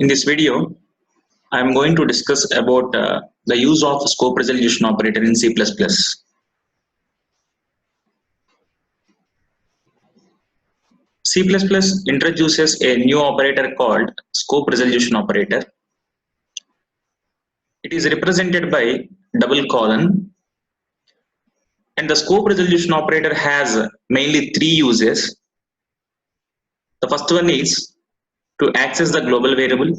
In this video, I am going to discuss about the use of scope resolution operator in C++. C++ introduces a new operator called scope resolution operator. It is represented by double colon, and the scope resolution operator has mainly three uses. The first one is to access the global variable.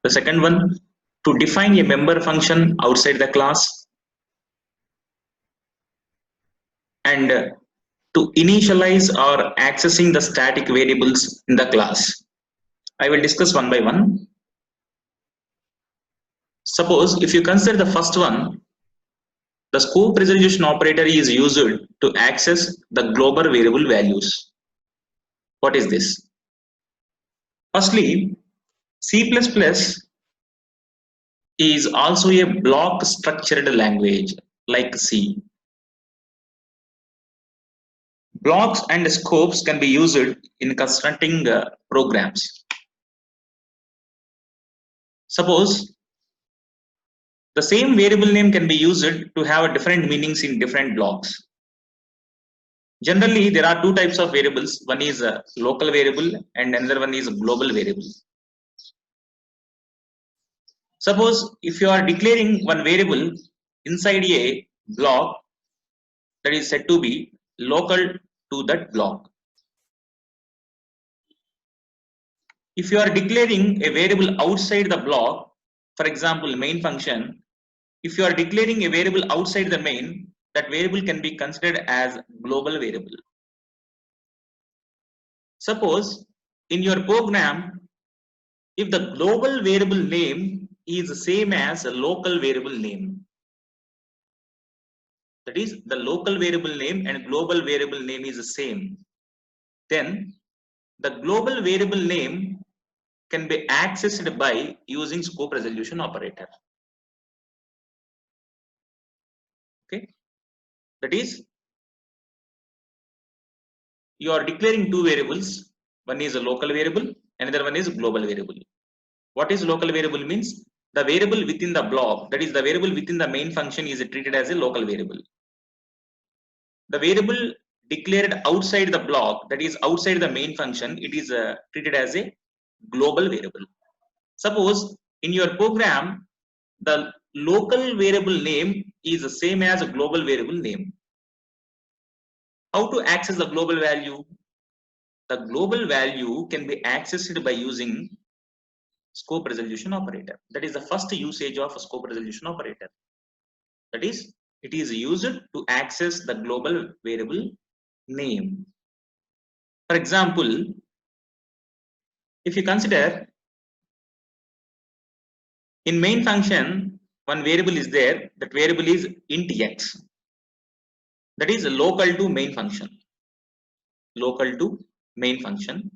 The second one, to define a member function outside the class. And to initialize or accessing the static variables in the class. I will discuss one by one. Suppose if you consider the first one, the scope resolution operator is used to access the global variable values. What is this? Firstly, C++ is also a block structured language like C. Blocks and scopes can be used in constructing programs. Suppose the same variable name can be used to have different meanings in different blocks. Generally, there are two types of variables. One is a local variable and another one is a global variable. Suppose if you are declaring one variable inside a block that is said to be local to that block. If you are declaring a variable outside the block, for example, main function, if you are declaring a variable outside the main, that variable can be considered as global variable. Suppose in your program, if the global variable name is the same as a local variable name, that is the local variable name and global variable name is the same, then the global variable name can be accessed by using scope resolution operator. Okay, that is you are declaring two variables. One is a local variable, another one is a global variable. What is local variable means? The variable within the block, that is the variable within the main function, is treated as a local variable. The variable declared outside the block, that is outside the main function, it is treated as a global variable. Suppose in your program, the local variable name is the same as a global variable name. How to access the global value? The global value can be accessed by using scope resolution operator. That is the first usage of a scope resolution operator. That is, it is used to access the global variable name. For example, if you consider in main function, one variable is there, that variable is int x. That is local to main function. Local to main function.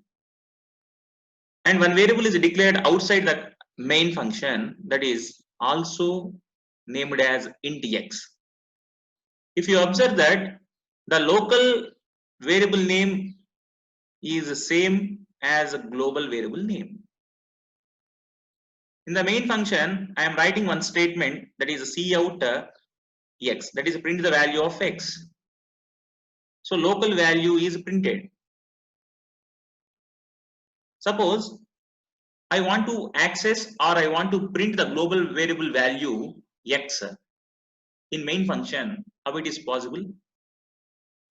And one variable is declared outside the main function, that is also named as int x. If you observe that the local variable name is the same as a global variable name. In the main function, I am writing one statement, that is cout x, that is print the value of x. So local value is printed. Suppose I want to access or I want to print the global variable value x in main function. How it is possible?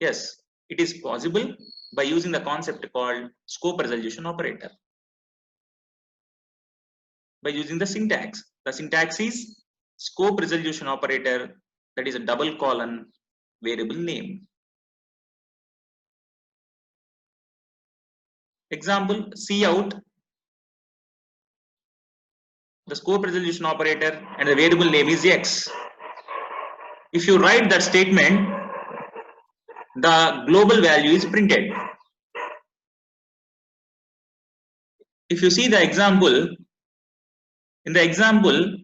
Yes, it is possible by using the concept called scope resolution operator. By using the syntax. The syntax is scope resolution operator, that is a double colon variable name. Example, cout, the scope resolution operator and the variable name is x. If you write that statement, the global value is printed. If you see the example, in the example,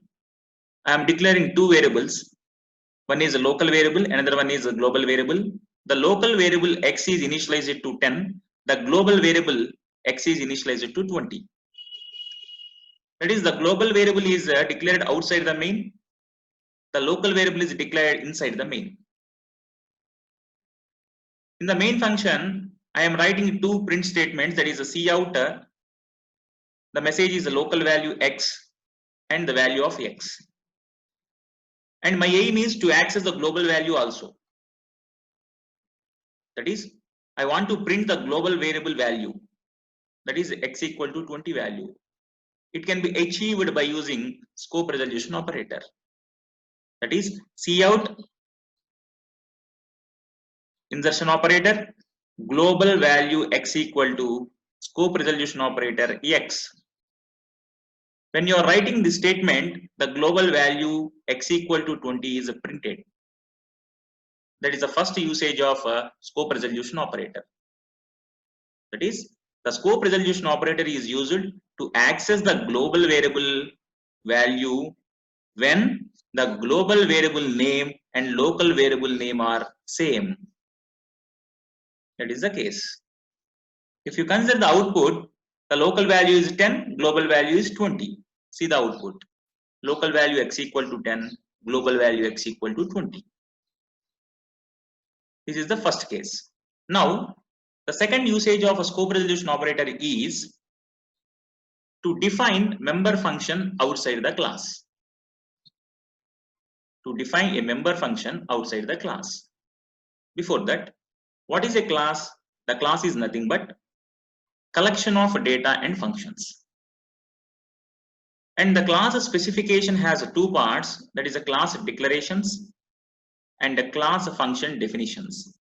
I am declaring two variables. One is a local variable, another one is a global variable. The local variable x is initialized to 10. The global variable x is initialized to 20. That is, the global variable is declared outside the main. The local variable is declared inside the main. In the main function, I am writing two print statements, that is a cout. The message is the local value x and the value of x. And my aim is to access the global value also. That is, I want to print the global variable value, that is x equal to 20 value. It can be achieved by using scope resolution operator. That is, cout insertion operator, global value x equal to scope resolution operator x. When you are writing this statement, the global value x equal to 20 is printed. That is the first usage of a scope resolution operator. That is, the scope resolution operator is used to access the global variable value when the global variable name and local variable name are same. That is the case. If you consider the output, the local value is 10, global value is 20. See the output. Local value x equal to 10, global value x equal to 20. This is the first case. Now, the second usage of a scope resolution operator is to define member function outside the class. To define a member function outside the class. Before that, what is a class? The class is nothing but collection of data and functions. And the class specification has two parts, that is a class declarations and a class function definitions.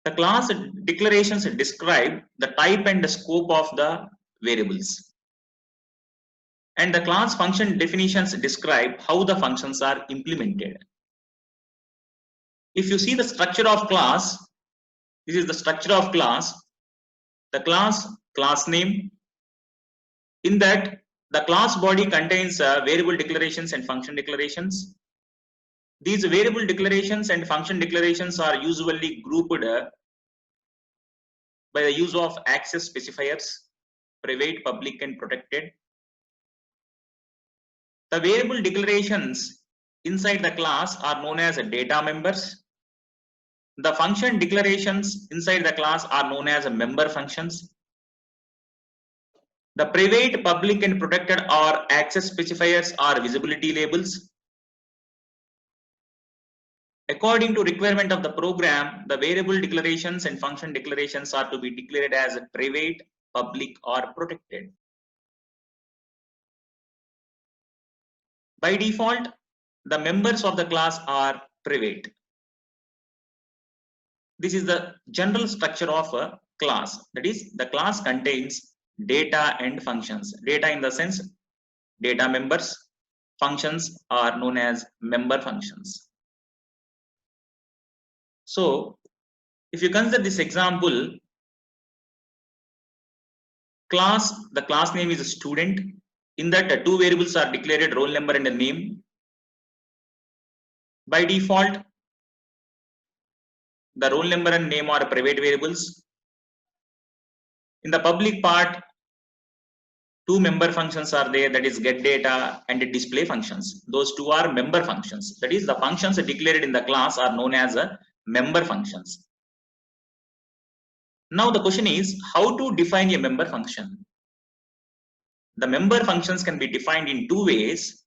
The class declarations describe the type and the scope of the variables. And the class function definitions describe how the functions are implemented. If you see the structure of class, this is the structure of class. The class name. In that, the class body contains variable declarations and function declarations. These variable declarations and function declarations are usually grouped by the use of access specifiers, private, public, and protected. The variable declarations inside the class are known as data members. The function declarations inside the class are known as member functions. The private, public, and protected or access specifiers are visibility labels. According to requirement of the program, the variable declarations and function declarations are to be declared as private, public, or protected. By default, the members of the class are private. This is the general structure of a class. That is, the class contains data and functions. Data in the sense data members. Functions are known as member functions. So, if you consider this example, class, the class name is a student. In that, two variables are declared, roll number and a name. By default, the roll number and name are private variables. In the public part, two member functions are there, that is get data and display functions. Those two are member functions. That is, the functions declared in the class are known as member functions. Now the question is, how to define a member function? The member functions can be defined in two ways.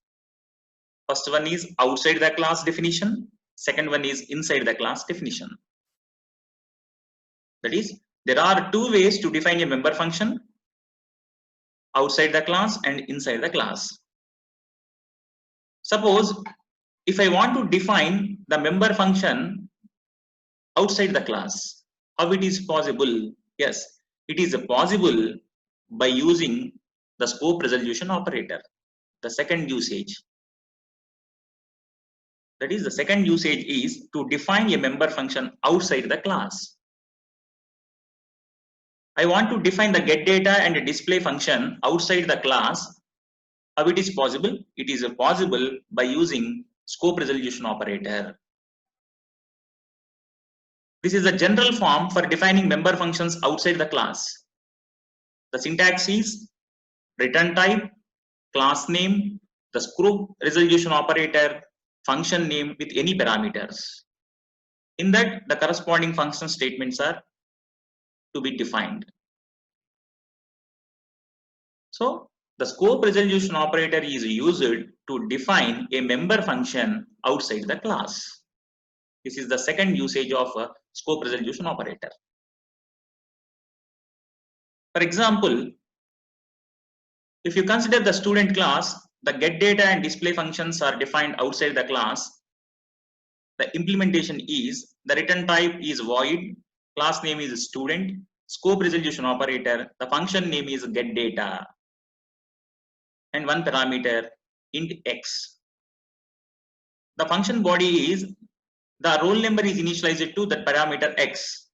First one is outside the class definition. Second one is inside the class definition. That is, there are two ways to define a member function: outside the class and inside the class. Suppose if I want to define the member function outside the class, how it is possible? Yes, it is possible by using the scope resolution operator, the second usage. That is, the second usage is to define a member function outside the class. I want to define the get data and display function outside the class. How it is possible? It is possible by using scope resolution operator. This is a general form for defining member functions outside the class. The syntax is return type, class name, the scope resolution operator, function name with any parameters. In that, the corresponding function statements are to be defined. So the scope resolution operator is used to define a member function outside the class. This is the second usage of a scope resolution operator. For example, if you consider the student class, the getData and display functions are defined outside the class. The implementation is the return type is void, class name is student, scope resolution operator, the function name is getData, and one parameter int x. The function body is the roll number is initialized to that parameter x.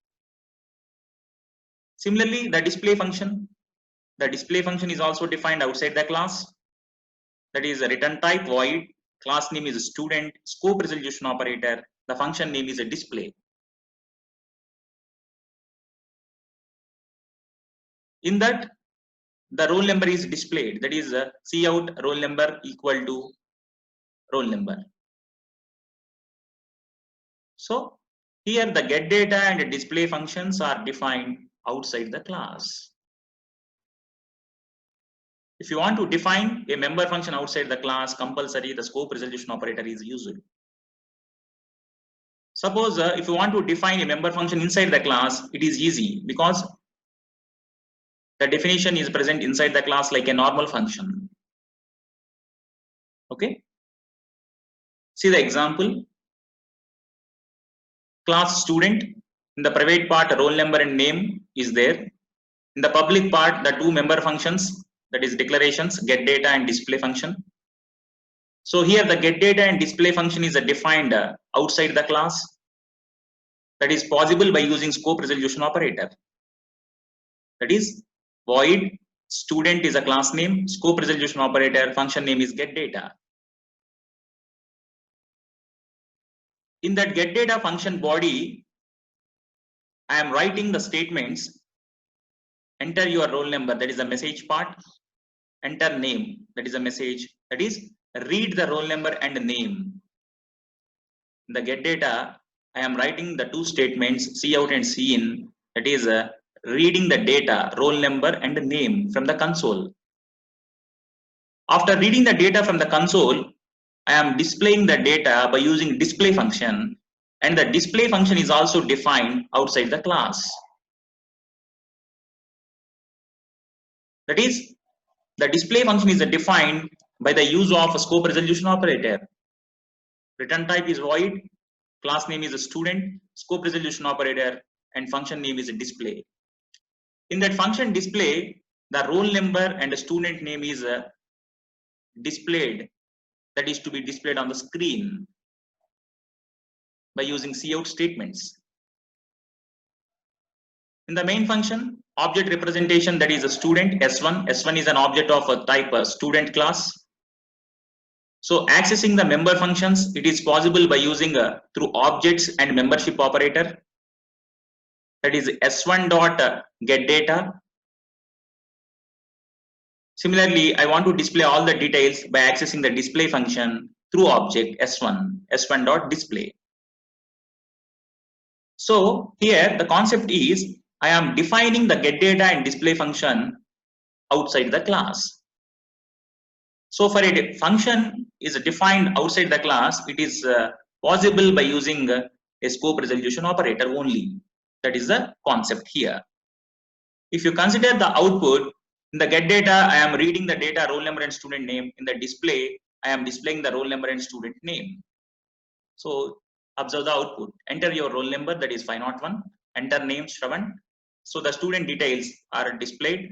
Similarly, the display function is also defined outside the class. That is a return type void, class name is student, scope resolution operator, the function name is a display. In that, the roll number is displayed, that is cout roll number equal to roll number. So here the getData and display functions are defined outside the class. If you want to define a member function outside the class, compulsory the scope resolution operator is used. Suppose if you want to define a member function inside the class, it is easy because the definition is present inside the class like a normal function. Okay. See the example. Class student, in the private part roll number and name is there. In the public part the two member functions, that is declarations, getData and display function. So here the getData and display function is defined outside the class. That is possible by using scope resolution operator. That is void, student is a class name, scope resolution operator, function name is getData. In that getData function body, I am writing the statements, enter your roll number, that is the message part, enter name, that is a message, that is read the roll number and name. In the getData, I am writing the two statements, cout and cin, that is reading the data, roll number and name from the console. After reading the data from the console, I am displaying the data by using display function, and the display function is also defined outside the class. That is, the display function is defined by the use of a scope resolution operator. Return type is void, class name is a student, scope resolution operator, and function name is a display. In that function display, the roll number and the student name is displayed, that is to be displayed on the screen by using cout statements. In the main function, object representation, that is a student S1. S1 is an object of a type student class. So accessing the member functions, it is possible by using through objects and membership operator. That is S1 dot getData. Similarly, I want to display all the details by accessing the display function through object S1 dot display. So here the concept is I am defining the getData and display function outside the class. So for a function is defined outside the class, it is possible by using a scope resolution operator only. That is the concept here. If you consider the output, in the getData, I am reading the data, roll number and student name. In the display, I am displaying the roll number and student name. So observe the output. Enter your roll number, that is 501. Enter name Shravan. So the student details are displayed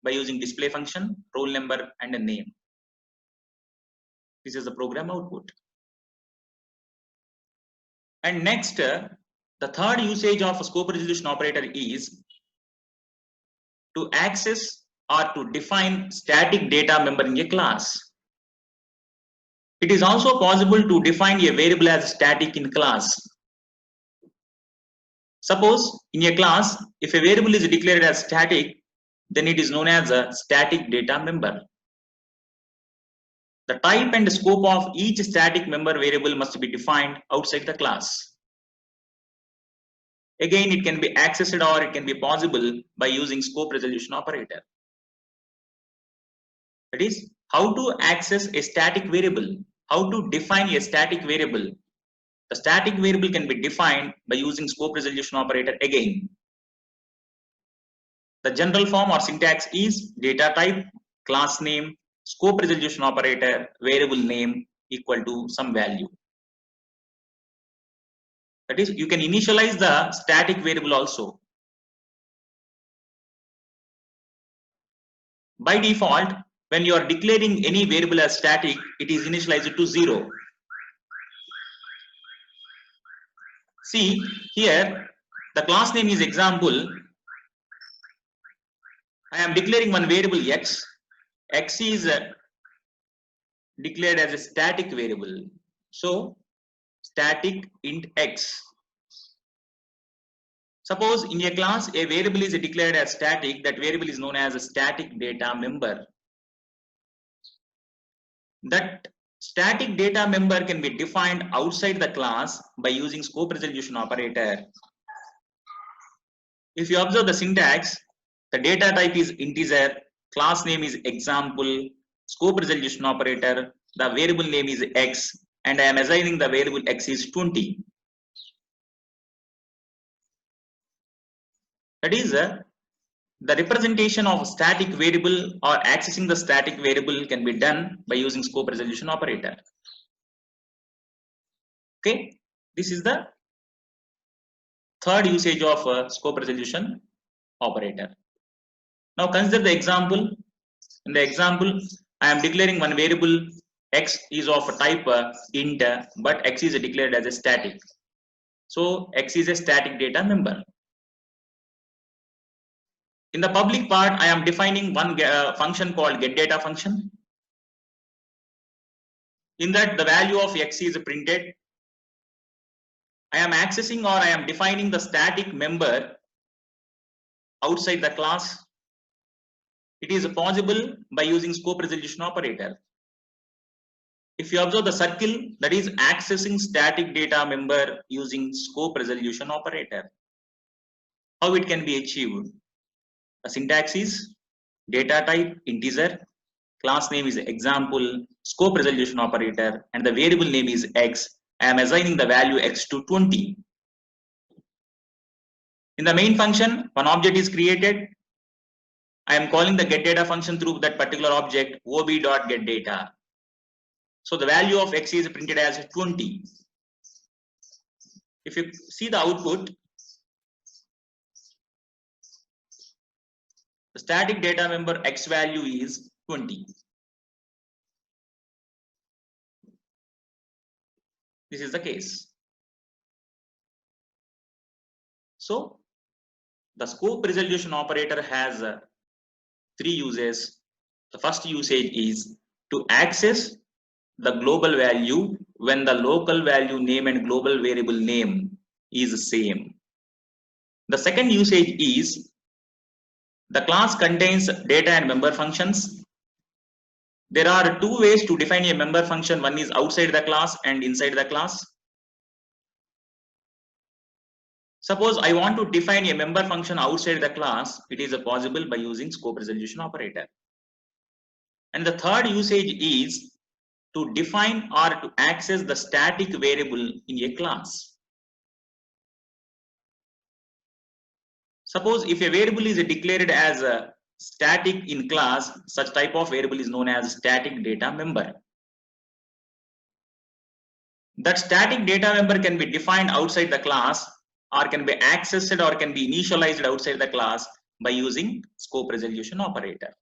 by using display function, roll number and a name. This is the program output. And next, the third usage of a scope resolution operator is to access or to define static data member in a class. It is also possible to define a variable as static in class. Suppose in a class, if a variable is declared as static, then it is known as a static data member. The type and scope of each static member variable must be defined outside the class. Again, it can be accessed or it can be possible by using scope resolution operator. That is, how to access a static variable, how to define a static variable. The static variable can be defined by using scope resolution operator again. The general form or syntax is data type, class name, scope resolution operator, variable name equal to some value. That is, you can initialize the static variable also. By default, when you are declaring any variable as static, it is initialized to 0. See here, the class name is example. I am declaring one variable x. X is declared as a static variable. So, static int x. Suppose in a class a variable is declared as static, that variable is known as a static data member. That static data member can be defined outside the class by using scope resolution operator. If you observe the syntax, the data type is integer, class name is example, scope resolution operator, the variable name is x, and I am assigning the variable x is 20. That is, the representation of static variable or accessing the static variable can be done by using scope resolution operator. Okay, this is the third usage of scope resolution operator. Now consider the example. In the example, I am declaring one variable x is of type int, but x is declared as a static. So x is a static data member. In the public part, I am defining one function called getData function. In that, the value of x is printed. I am accessing or I am defining the static member outside the class. It is possible by using scope resolution operator. If you observe the circle, that is accessing static data member using scope resolution operator. How it can be achieved? The syntax is data type integer, class name is example, scope resolution operator, and the variable name is x. I am assigning the value x to 20. In the main function, one object is created. I am calling the getData function through that particular object ob.getData. So the value of x is printed as 20. If you see the output, the static data member x value is 20. This is the case. So the scope resolution operator has 3 uses. The first usage is to access the global value when the local value name and global variable name is same. The second usage is the class contains data and member functions. There are 2 ways to define a member function. One is outside the class and inside the class. Suppose I want to define a member function outside the class, it is possible by using scope resolution operator. And the third usage is to define or to access the static variable in a class. Suppose if a variable is declared as a static in class, such type of variable is known as static data member. That static data member can be defined outside the class or can be accessed or can be initialized outside the class by using scope resolution operator.